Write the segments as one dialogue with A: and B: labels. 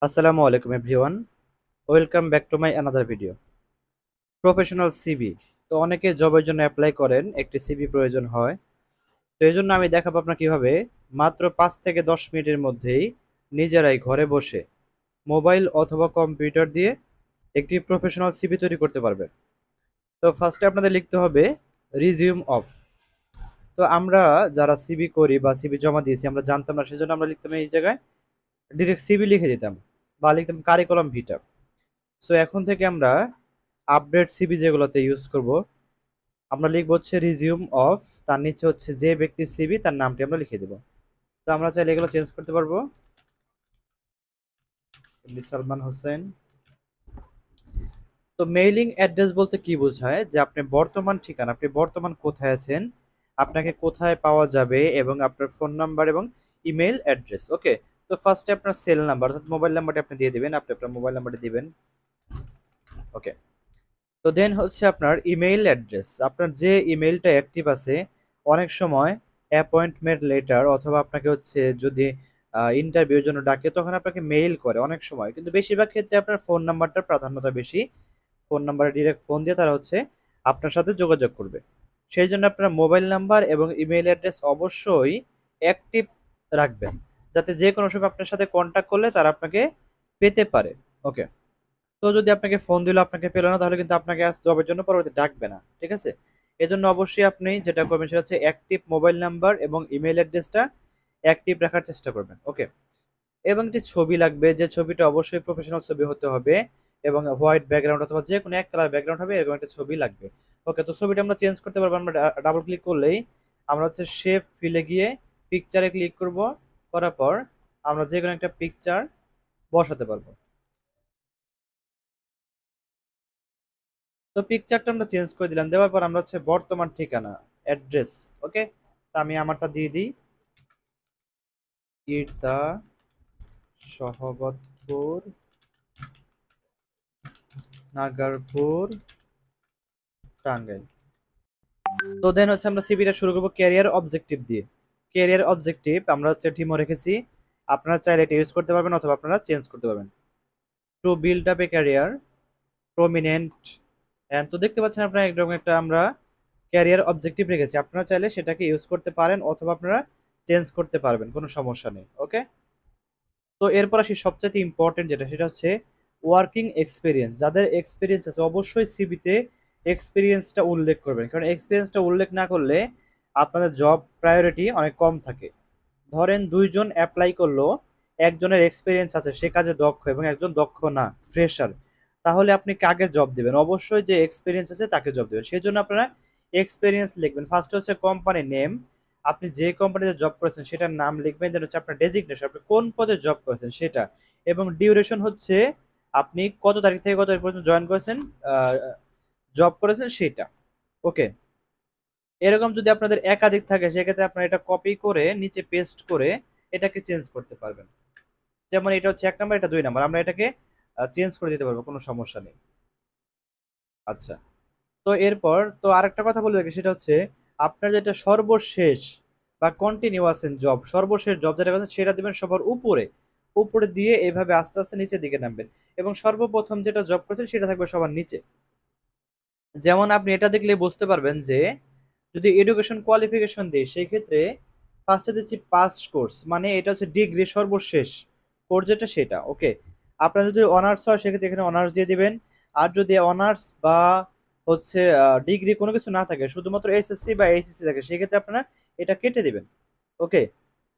A: আসসালামু আলাইকুম everyone, welcome back to my another video. Professional CV. তো অনেকে জবের জন্য অ্যাপ্লাই করেন, একটি সিভি প্রয়োজন হয়। তো এই জন্য আমি দেখাবো আপনার কিভাবে মাত্র 5 থেকে 10 মিনিটের মধ্যেই নিজেরাই ঘরে বসে মোবাইল অথবা কম্পিউটার দিয়ে একটি প্রফেশনাল সিভি তৈরি করতে পারবেন। তো ফার্স্টে আপনাদের লিখতে হবে রিজিউম অফ। তো আমরা যারা সিভি করি বা সিভি জমা দিয়েছি আমরা জানতাম না, সেজন্য আমরা লিখতাম এই জায়গায় ডিরেক্ট সিভি লিখে দিতাম বা লিখতাম কারিকুলাম ভিটা। সো এখন থেকে আমরা আপডেট সিভি যেগুলোতে ইউজ করব, আমরা লিখবো হচ্ছে রিজিউম অফ, তার নিচে হচ্ছে যে ব্যক্তির সিভি তার নামটি আমরা লিখে দেবো। তো আমরা চাইলে এগুলো চেঞ্জ করতে পারবো, সালমান হোসেন। তো মেইলিং অ্যাড্রেস বলতে কি বোঝায়, যে আপনি বর্তমান ঠিকানা, আপনি বর্তমান কোথায় আছেন, আপনাকে কোথায় পাওয়া যাবে, এবং আপনার ফোন নাম্বার এবং ইমেল অ্যাড্রেস। ওকে। তো ফার্স্টে আপনার সেল নাম্বার অর্থাৎ মোবাইল নাম্বারটি আপনি দিয়ে দিবেন, আপনি আপনার মোবাইল নাম্বারটি দিবেন। ওকে। তো দেন হচ্ছে আপনার ইমেইল অ্যাড্রেস, আপনার যে ইমেইলটা অ্যাক্টিভ আছে। অনেক সময় অ্যাপয়েন্টমেন্ট লেটার অথবা আপনাকে হচ্ছে যদি ইন্টারভিউর জন্য ডাকে তখন আপনাকে মেইল করে অনেক সময়, কিন্তু বেশিরভাগ ক্ষেত্রে আপনার ফোন নাম্বারটার প্রাধান্যতা বেশি। ফোন নাম্বারে ডিরেক্ট ফোন দিয়ে তারা হচ্ছে আপনার সাথে যোগাযোগ করবে। সেই জন্য আপনার মোবাইল নাম্বার এবং ইমেইল অ্যাড্রেস অবশ্যই অ্যাক্টিভ রাখবেন, যাতে যে কোনো সময় আপনার সাথে কন্ট্যাক্ট করলে তারা আপনাকে পেতে পারে। ওকে। তো যদি আপনাকে ফোন দিল আপনাকে পেলো না, তাহলে কিন্তু আপনাকে আজ জবের জন্য পরবর্তী ডাকবে না, ঠিক আছে? এজন্য অবশ্যই আপনি যেটা করবেন সেটা হচ্ছে অ্যাক্টিভ মোবাইল নাম্বার এবং ইমেল অ্যাড্রেসটা অ্যাক্টিভ রাখার চেষ্টা করবেন। ওকে। এবং একটি ছবি লাগবে, যে ছবিটা অবশ্যই প্রফেশনাল ছবি হতে হবে এবং হোয়াইট ব্যাকগ্রাউন্ড অথবা যে কোনো এক কালার ব্যাকগ্রাউন্ড হবে, এরকম একটা ছবি লাগবে। ওকে। তো ছবিটা আমরা চেঞ্জ করতে পারবো, আমরা ডাবল ক্লিক করলেই আমরা হচ্ছে শেপ ফিলে গিয়ে পিকচারে ক্লিক করব, করার পর আমরা যে কোনো একটা পিকচার বসাতে পারবো। তো পিকচারটা আমরা চেঞ্জ করে দিলাম, দেওয়ার পর আমরা হচ্ছে বর্তমান ঠিকানা অ্যাড্রেস। ওকে। তা আমি আমারটা দিয়ে দিই, ইটদা, সহবতপুর, নাগারপুর, টাঙ্গাইল। তো দেন হচ্ছে আমরা সিভিটা শুরু করবো ক্যারিয়ার অবজেক্টিভ দিয়ে। ক্যারিয়ার অবজেক্টিভ আমরা হচ্ছে টিমও রেখেছি, আপনারা চাইলে এটা ইউজ করতে পারবেন অথবা আপনারা চেঞ্জ করতে পারবেন। To build up a career prominent. And তো দেখতে পাচ্ছেন আপনারা একদম একটা আমরা ক্যারিয়ার অবজেক্টিভ রেখেছি, আপনারা চাইলে সেটাকে ইউজ করতে পারেন অথবা আপনারা চেঞ্জ করতে পারবেন, কোনো সমস্যা নেই। ওকে। তো এরপর আসি সবচেয়ে ইম্পর্টেন্ট যেটা, সেটা হচ্ছে ওয়ার্কিং এক্সপিরিয়েন্স। যাদের এক্সপিরিয়েন্স আছে অবশ্যই সিভিতে এক্সপিরিয়েন্সটা উল্লেখ করবেন, কারণ এক্সপিরিয়েন্সটা উল্লেখ না করলে আপনাদের জব প্রায়োরিটি অনেক কম থাকে। ধরেন দুইজন অ্যাপ্লাই করলো, একজনের এক্সপিরিয়েন্স আছে, সে কাজে দক্ষ, এবং একজন দক্ষ না, ফ্রেশার, তাহলে আপনি কাকে জব দিবেন? অবশ্যই যে এক্সপিরিয়েন্স আছে তাকে জব দিবেন। সেই জন্য আপনারা এক্সপিরিয়েন্স লিখবেন। ফার্স্ট হচ্ছে কোম্পানি নেম, আপনি যে কোম্পানিতে জব করেছেন সেটার নাম লিখবেন। দেন হচ্ছে আপনার ডেজিগনেশন, আপনি কোন পদে জব করেছেন সেটা, এবং ডিউরেশন হচ্ছে আপনি কত তারিখ থেকে কত তারিখ পর্যন্ত জয়েন করেছেন, জব করেছেন সেটা। ওকে। এরকম যদি আপনাদের একাধিক থাকে সেক্ষেত্রে আপনারা এটা কপি করে নিচে পেস্ট করে এটাকে চেঞ্জ করতে পারবেন। যেমন এটা হচ্ছে 1 নাম্বার, এটা 2 নাম্বার, আমরা এটাকে চেঞ্জ করে দিতে পারবো, কোনো সমস্যা নেই। আচ্ছা। তো এরপর তো আরেকটা কথা বলে রাখি, সেটা হচ্ছে আপনার যেটা সর্বশেষ বা কন্টিনিউ আছেন জব, সর্বশেষ জব যেটা করেছেন সেটা দিবেন সবার উপরে, উপরে দিয়ে এইভাবে আস্তে আস্তে নিচের দিকে নামবেন, এবং সর্বপ্রথম যেটা জব করেছেন সেটা থাকবে সবার নিচে। যেমন আপনি এটা দেখলে বুঝতে পারবেন যে যদি এডুকেশন কোয়ালিফিকেশন দিই সেই ক্ষেত্রে ফার্স্টে দিচ্ছি পাস কোর্স, মানে এটা হচ্ছে ডিগ্রি সর্বশেষ কোর্স যেটা সেটা। ওকে। আপনার যদি অনার্স হয় সেক্ষেত্রে এখানে অনার্স দিয়ে দিবেন। আর যদি অনার্স বা হচ্ছে ডিগ্রি কোনো কিছু না থাকে, শুধুমাত্র এসএসসি বা এইচএসসি থাকে, সেক্ষেত্রে আপনারা এটা কেটে দিবেন। ওকে।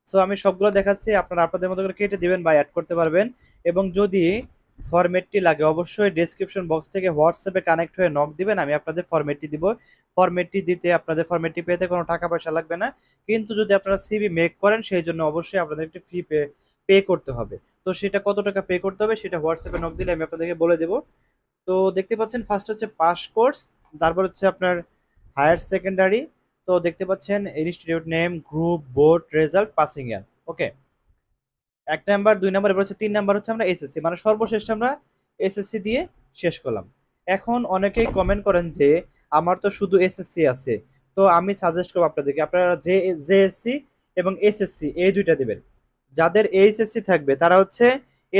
A: সো আমি সবগুলো দেখাচ্ছি, আপনারা আপনাদের মতো করে কেটে দিবেন বা অ্যাড করতে পারবেন। এবং যদি ফরম্যাটটি লাগে অবশ্যই ডেসক্রিপশন বক্স থেকে হোয়াটসঅ্যাপে কানেক্ট হয়ে নক দিবেন, আমি আপনাদের ফরম্যাটটি দিব। ফরম্যাটটি দিতে আপনাদের ফরম্যাটটি পেতে কোনো টাকা পয়সা লাগবে না, কিন্তু যদি আপনারা সিভি মেক করেন সেই জন্য অবশ্যই আপনাদের একটি ফি পে পে করতে হবে। তো সেটা কত টাকা পে করতে হবে সেটা হোয়াটসঅ্যাপে নক দিলে আমি আপনাদেরকে বলে দেবো। তো দেখতে পাচ্ছেন ফার্স্ট হচ্ছে পাস কোর্স, তারপর হচ্ছে আপনার হায়ার সেকেন্ডারি। তো দেখতে পাচ্ছেন institute name, group, board, result, passing year. Okay. 1 number, 2 number, এবার হচ্ছে 3 নাম্বার হচ্ছে আমরা এসএসসি, মানে সর্বশেষ আমরা এসএসসি দিয়ে শেষ করলাম। এখন অনেকেই কমেন্ট করেন যে আমার তো শুধু এসএসসি আছে, তো আমি সাজেস্ট করবো আপনাদেরকে আপনারা জেএসসি এবং এসএসসি এই দুইটা দিবেন। যাদের এইচএসসি থাকবে তারা হচ্ছে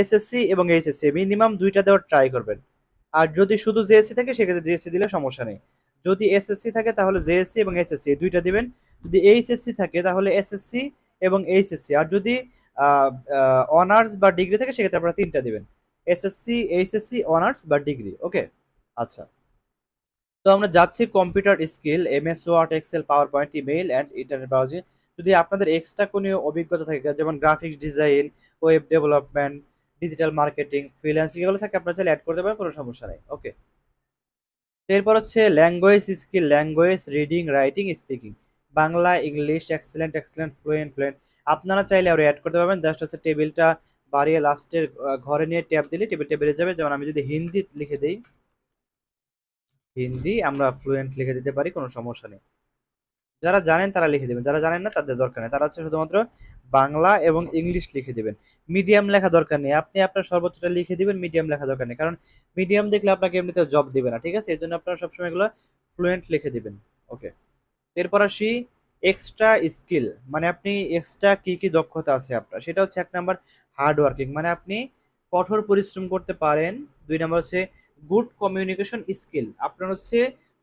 A: এসএসসি এবং এইচএসসি মিনিমাম দুইটা দেওয়ার ট্রাই করবেন। আর যদি শুধু জেএসসি থাকে সেক্ষেত্রে জেএসসি দিলে সমস্যা নেই। যদি এসএসসি থাকে তাহলে জেএসসি এবং এইচএসসি এই দুইটা দিবেন। যদি এইচএসসি থাকে তাহলে এসএসসি এবং এইচএসসি। আর যদি অনার্স বা ডিগ্রি থাকে সেক্ষেত্রে আপনারা তিনটা দিবেন, এসএসসি, এইচএসসি, অনার্স বা ডিগ্রি। ওকে, আচ্ছা। তো আমরা যাচ্ছি computer skill, MS Word, Excel, power point, email and internet browsing. যদি আপনাদের এক্সট্রা কোনো অভিজ্ঞতা থাকে যেমন graphics design, web development, digital marketing, freelancing এগুলো থাকে আপনারা চাইলে অ্যাড করতে পারেন, কোনো সমস্যা নেই। ওকে, এরপর হচ্ছে language skill, language reading, writing, speaking, Bangla, English, excellent, excellent, fluent, fluent. আপনারা চাইলে আরও অ্যাড করতে পারবেন, জাস্ট হচ্ছে টেবিলটা বাড়িয়ে লাস্টের ঘরে নিয়ে ট্যাব দিলে টেবিলটা বেড়ে যাবে। যেমন আমি যদি হিন্দি লিখে দিই, হিন্দি আমরা ফ্লুয়েন্ট লিখে দিতে পারি, কোনো সমস্যা নেই। যারা জানেন তারা লিখে দেবেন, যারা জানেন না তাদের দরকার নেই, তারা হচ্ছে শুধুমাত্র বাংলা এবং ইংলিশ লিখে দেবেন। মিডিয়াম লেখা দরকার নেই, আপনি আপনার সর্বোচ্চটা লিখে দিবেন, মিডিয়াম লেখা দরকার নেই, কারণ মিডিয়াম দেখলে আপনাকে এমনিতে জব দিবে না, ঠিক আছে? এর জন্য আপনারা সবসময় এগুলো ফ্লুয়েন্ট লিখে দিবেন। ওকে, এরপর আসি এক্সট্রা স্কিল, মানে আপনি এক্সট্রা কি কি দক্ষতা আছে আপনার, সেটা হচ্ছে 1 নাম্বার হার্ড ওয়ার্কিং, মানে আপনি কঠোর পরিশ্রম করতে পারেন। 2 নাম্বার হচ্ছে গুড কমিউনিকেশন স্কিল, আপনার হচ্ছে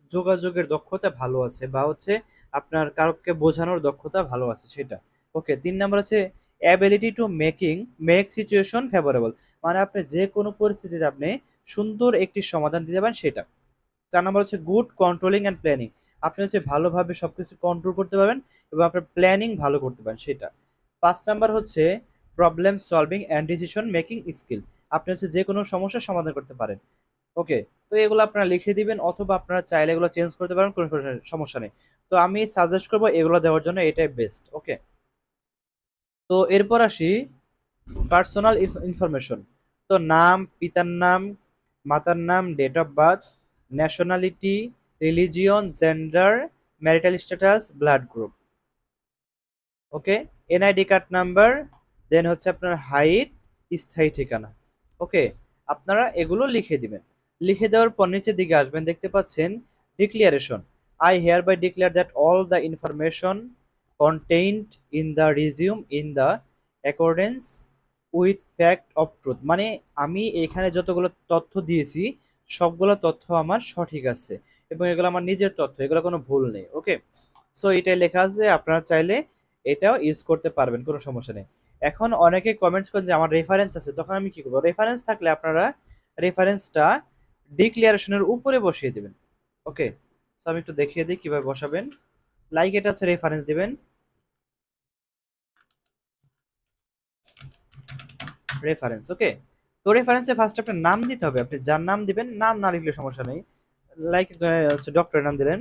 A: যোগাযোগের দক্ষতা ভালো আছে, বা হচ্ছে আপনার কারোকে বোঝানোর দক্ষতা ভালো আছে সেটা। ওকে, 3 নাম্বার হচ্ছে ability to make situation favourable, মানে আপনি যে কোনো পরিস্থিতিতে আপনি সুন্দর একটি সমাধান দিতে পারেন সেটা। 4 নাম্বার হচ্ছে গুড কন্ট্রোলিং অ্যান্ড প্ল্যানিং, আপনি হচ্ছে ভালোভাবে সবকিছু কন্ট্রোল করতে পারবেন এবং আপনার প্ল্যানিং ভালো করতে পারেন সেটা। 5 নাম্বার হচ্ছে problem solving and decision making skill, আপনি হচ্ছে যে কোনো সমস্যার সমাধান করতে পারেন। ওকে, তো এগুলো আপনারা লিখে দিবেন, অথবা আপনারা চাইলে এগুলো চেঞ্জ করতে পারেন, কোনো সমস্যা নেই। তো আমি সাজেস্ট করবো এগুলো দেওয়ার জন্য, এটাই বেস্ট। ওকে, তো এরপর আসি পার্সোনাল ইনফরমেশন। তো নাম, পিতার নাম, মাতার নাম, date of birth, nationality, religion, gender, marital status, blood group. Okay, NID card number, then হচ্ছে আপনার হাইট, স্থায়ী ঠিকানা। ওকে, আপনারা এগুলো লিখে দিবেন। লিখে দেওয়ার পর নিচের দিকে আসবেন, দেখতে পাচ্ছেন declaration. I hereby declare that all the information contained in the resume in the accordance with fact of truth, মানে আমি এখানে যতগুলো তথ্য দিয়েছি সবগুলো তথ্য আমার সঠিক আছে এবং এগুলো আমার নিজের তথ্য, এগুলো কোনো ভুল নেই। ওকে, সো এটাই লেখা আছে, আপনারা চাইলে এটাও ইউজ করতে পারবেন, কোনো সমস্যা নেই। এখন অনেকে কমেন্টস করেন যে আমার রেফারেন্স আছে, তখন আমি কি করবো? রেফারেন্স থাকলে আপনারা রেফারেন্সটা ডিক্লারেশনের উপরে বসিয়ে দেবেন। ওকে, সো আমি একটু দেখিয়ে দিই কিভাবে বসাবেন। লাইক এটা হচ্ছে রেফারেন্স দিবেন, রেফারেন্স। ওকে, তো রেফারেন্সে ফার্স্ট আপনার নাম দিতে হবে, আপনি যার নাম দিবেন, নাম না লিখলে সমস্যা নেই। লাইক হচ্ছে ডক্টরের নাম দিলেন,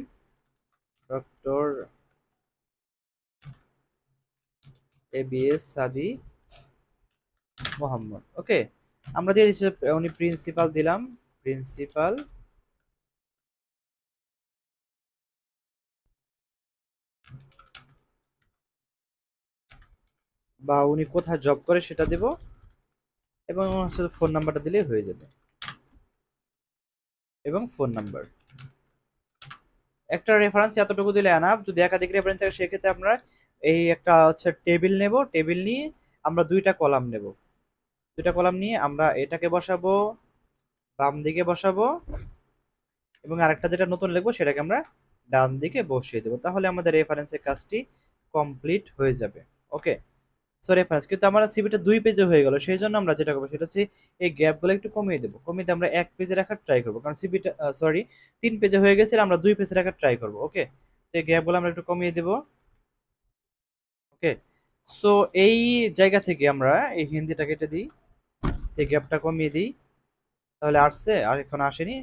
A: ডক্টর এবিএস সাদি মোহাম্মদ। ওকে, আমরা দিয়ে দিচ্ছি উনি প্রিন্সিপাল দিলাম, প্রিন্সিপাল, বা উনি কোথায় জব করে সেটা দেব, এবং ফোন নাম্বারটা দিলেই হয়ে যাবে, এবং ফোন নাম্বার। একটা রেফারেন্স এতটুকু দিলে এনাফ। যদি একাধিক রেফারেন্স থাকে সেক্ষেত্রে আমরা এই একটা হচ্ছে টেবিল নেব, টেবিল নিয়ে আমরা দুইটা কলাম নেব, দুইটা কলাম নিয়ে আমরা এটাকে বসাবো, বাম দিকে বসাবো, এবং আরেকটা যেটা নতুন লিখবো সেটাকে আমরা ডান দিকে বসিয়ে দেবো, তাহলে আমাদের রেফারেন্সের কাজটি কমপ্লিট হয়ে যাবে। ওকে, সো রেফারেন্স কিন্তু আমার সিভিটা 2 পেজে হয়ে গেল, সেই জন্য আমরা যেটা করবো সেটা হচ্ছে এই গ্যাপগুলো একটু কমিয়ে দেবো, কমিয়ে দিয়ে আমরা 1 পেজে রাখার ট্রাই করবো, কারণ সিভিটা 3 পেজে হয়ে গেছে, আমরা 2 পেজে রাখার ট্রাই করবো। ওকে, সেই গ্যাপগুলো আমরা একটু কমিয়ে দেবো। ওকে, সো এই জায়গা থেকে আমরা এই হিন্দিটা কেটে দিই, এই গ্যাপটা কমিয়ে দিই, তাহলে আসছে, আর এখন আসেনি।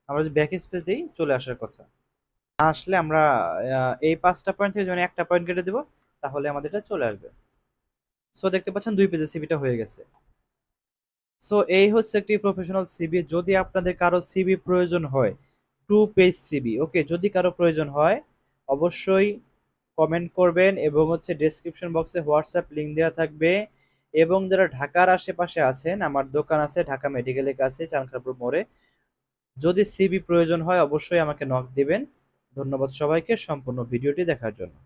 A: আমরা যদি ব্যাক স্পেস দিই চলে আসার কথা, না আসলে আমরা এই 5টা পয়েন্ট থেকে যখন একটা পয়েন্ট কেটে দেবো তাহলে আমাদের এটা চলে আসবে। সো দেখতে পাচ্ছেন 2 পেজের সিভিটা হয়ে গেছে। সো এই হচ্ছে একটি প্রফেশনাল সিভি। যদি আপনাদের কারো সিভি প্রয়োজন হয়, 2 পেজ সিভি, ওকে, যদি কারো প্রয়োজন হয় অবশ্যই কমেন্ট করবেন, এবং হচ্ছে ডেসক্রিপশন বক্সে হোয়াটসঅ্যাপ লিংক দেওয়া থাকবে। এবং যারা ঢাকার আশেপাশে আছেন, আমার দোকান আছে ঢাকা মেডিকেলের কাছে চানখারপুর মোড়ে, যদি সিভি প্রয়োজন হয় অবশ্যই আমাকে নক দিবেন। ধন্যবাদ সবাইকে সম্পূর্ণ ভিডিওটি দেখার জন্য।